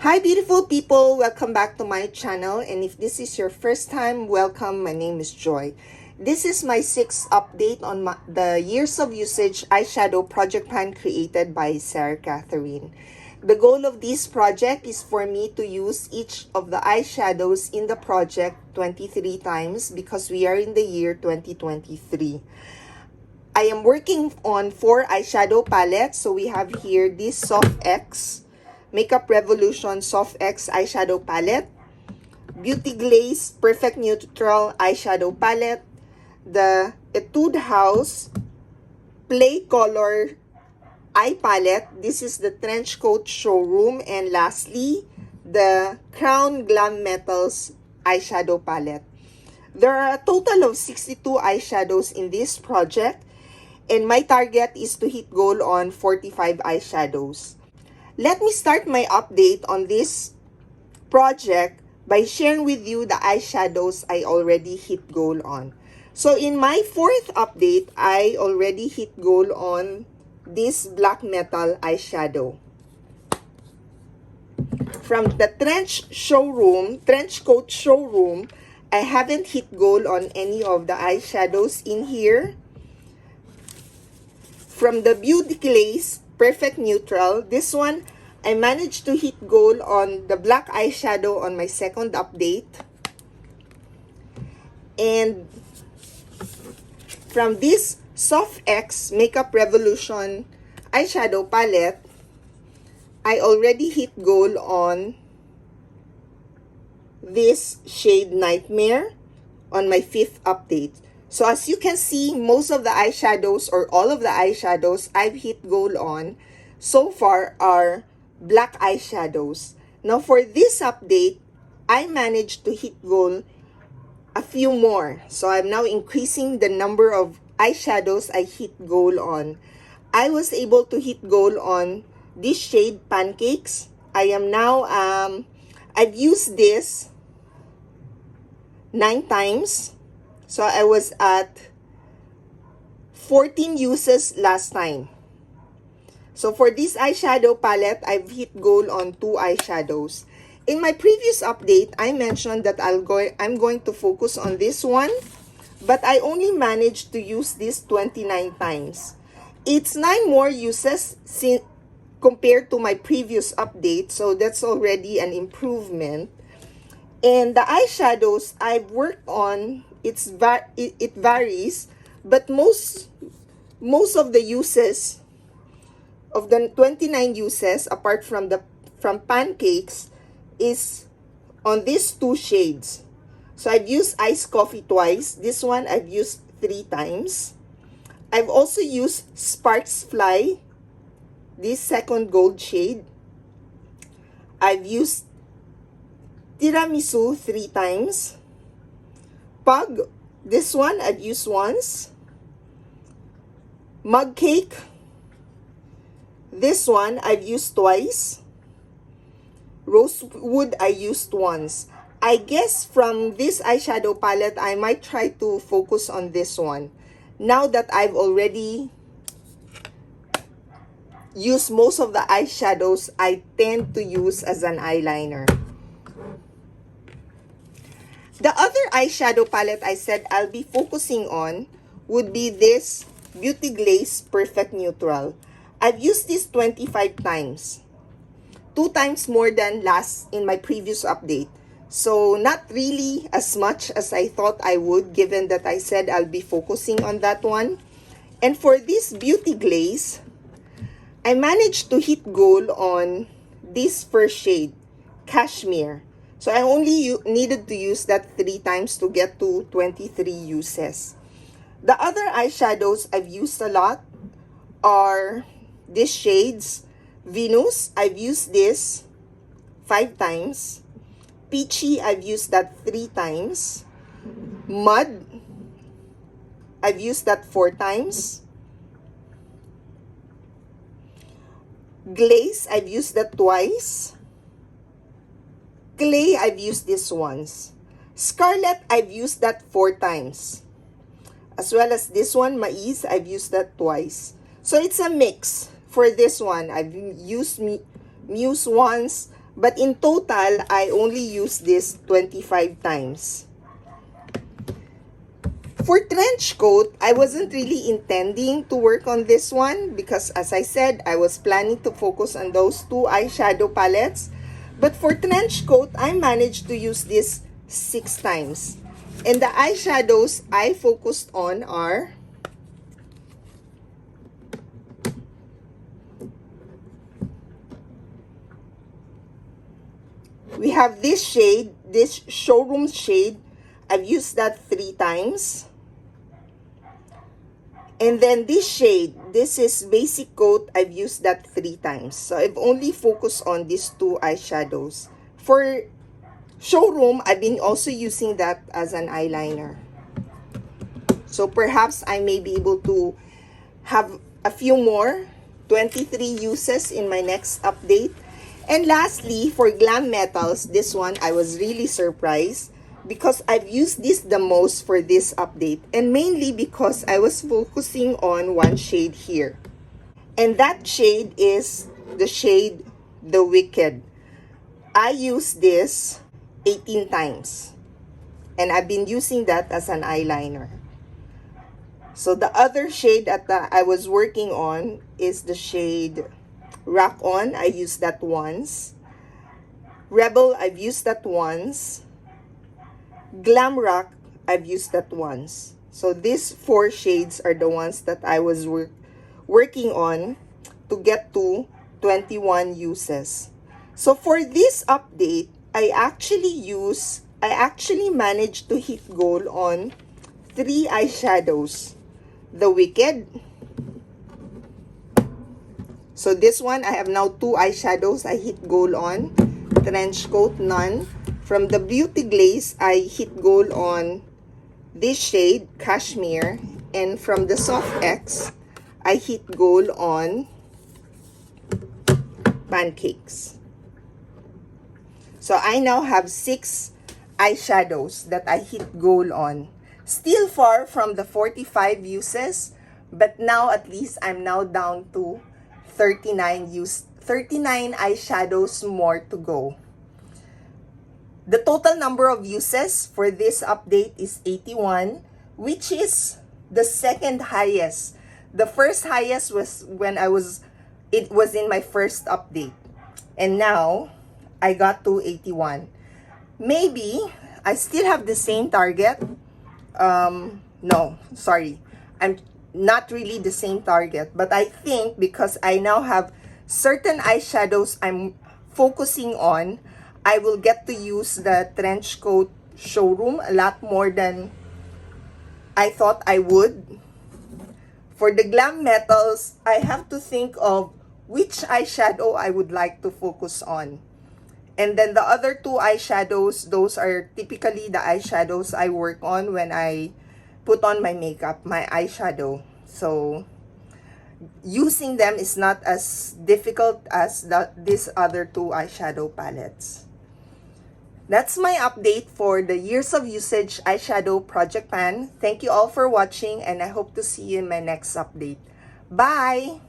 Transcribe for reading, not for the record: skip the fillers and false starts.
Hi beautiful people, welcome back to my channel, and if this is your first time, welcome. My name is Joy. This is my 6th update on the years of usage eyeshadow project plan created by Sarah Catherine. The goal of this project is for me to use each of the eyeshadows in the project 23 times because we are in the year 2023. I am working on 4 eyeshadow palettes. So we have here this Soft X Makeup Revolution Soft X eyeshadow palette, Beauty Glaze Perfect Neutral eyeshadow palette, the Etude House Play Color eye palette. This is the Trench Coat Showroom, and lastly, the Crown Glam Metals eyeshadow palette. There are a total of 62 eyeshadows in this project, and my target is to hit goal on 45 eyeshadows. Let me start my update on this project by sharing with you the eyeshadows I already hit goal on. So in my 4th update, I already hit goal on this black metal eyeshadow. From the Trench Coat Showroom, I haven't hit goal on any of the eyeshadows in here. From the Beauty Glaze Perfect Neutral, this one, I managed to hit goal on the black eyeshadow on my 2nd update. And from this Soft X Makeup Revolution eyeshadow palette, I already hit goal on this shade Nightmare on my 5th update. So as you can see, most of the eyeshadows or all of the eyeshadows I've hit goal on so far are black eyeshadows. Now for this update, I managed to hit goal a few more. So I'm now increasing the number of eyeshadows I hit goal on. I was able to hit goal on this shade Pancakes. I am now, I've used this 9 times. So I was at 14 uses last time. So for this eyeshadow palette, I've hit goal on 2 eyeshadows. In my previous update, I mentioned that I'm going to focus on this one, but I only managed to use this 29 times. It's 9 more uses compared to my previous update, so that's already an improvement. And the eyeshadows I've worked on, it varies, but most of the uses of the 29 uses, apart from Pancakes, is on these 2 shades. So I've used Iced Coffee twice. This one I've used 3 times. I've also used Sparks Fly, this 2nd gold shade. I've used Tiramisu 3 times. Pug, this one I've used once. Mug Cake, this one I've used twice. Rosewood I used once. I guess from this eyeshadow palette, I might try to focus on this one. Now that I've already used most of the eyeshadows I tend to use as an eyeliner. The other eyeshadow palette I said I'll be focusing on would be this Beauty Glaze Perfect Neutral. I've used this 25 times. 2 times more than in my previous update. So not really as much as I thought I would, given that I said I'll be focusing on that one. And for this Beauty Glaze, I managed to hit goal on this first shade, Cashmere. So I only needed to use that 3 times to get to 23 uses. The other eyeshadows I've used a lot are these shades. Venus, I've used this 5 times. Peachy, I've used that 3 times. Mud, I've used that 4 times. Glaze, I've used that twice. Clay, I've used this once. Scarlet, I've used that 4 times. As well as this one, Mais, I've used that twice. So it's a mix for this one. I've used Muse once, But in total, I only use this 25 times. For trench coat, I wasn't really intending to work on this one because as I said, I was planning to focus on those two eyeshadow palettes. But for trench coat, I managed to use this 6 times. And the eyeshadows I focused on are we have this shade, this showroom shade. I've used that 3 times. And then this shade, this is basic coat. I've used that 3 times. So I've only focused on these 2 eyeshadows. For showroom, I've been also using that as an eyeliner. So perhaps I may be able to have a few more 23 uses in my next update. And lastly, for Glam Metals, this one I was really surprised because I've used this the most for this update, and mainly because I was focusing on one shade here. And that shade is the shade The Wicked. I used this 18 times. And I've been using that as an eyeliner. So the other shade that I was working on is the shade Rock On. I used that once. Rebel, I've used that once. Glam Rock, I've used that once. So these 4 shades are the ones that I was working on to get to 21 uses. So for this update, I actually managed to hit goal on 3 eyeshadows. The Wicked. So this one, I have now 2 eyeshadows I hit goal on. Trench Coat, none. From the Beauty Glaze, I hit goal on this shade, Cashmere. And from the Soft X, I hit goal on Pancakes. So I now have 6 eyeshadows that I hit goal on. Still far from the 45 uses, but now at least I'm now down to 39 eyeshadows more to go. The total number of uses for this update is 81, which is the second highest. The first highest was when it was in my first update. And now, I got to 81. Maybe, I still have the same target. No, sorry. I'm not really the same target. But I think because I now have certain eyeshadows I'm focusing on, I will get to use the Trench Coat Showroom a lot more than I thought I would. For the Glam Metals, I have to think of which eyeshadow I would like to focus on. And then the other 2 eyeshadows, those are typically the eyeshadows I work on when I put on my makeup, my eyeshadow. So, using them is not as difficult as these other 2 eyeshadow palettes. That's my update for the Years of Usage Eyeshadow Project Pan. Thank you all for watching, and I hope to see you in my next update. Bye!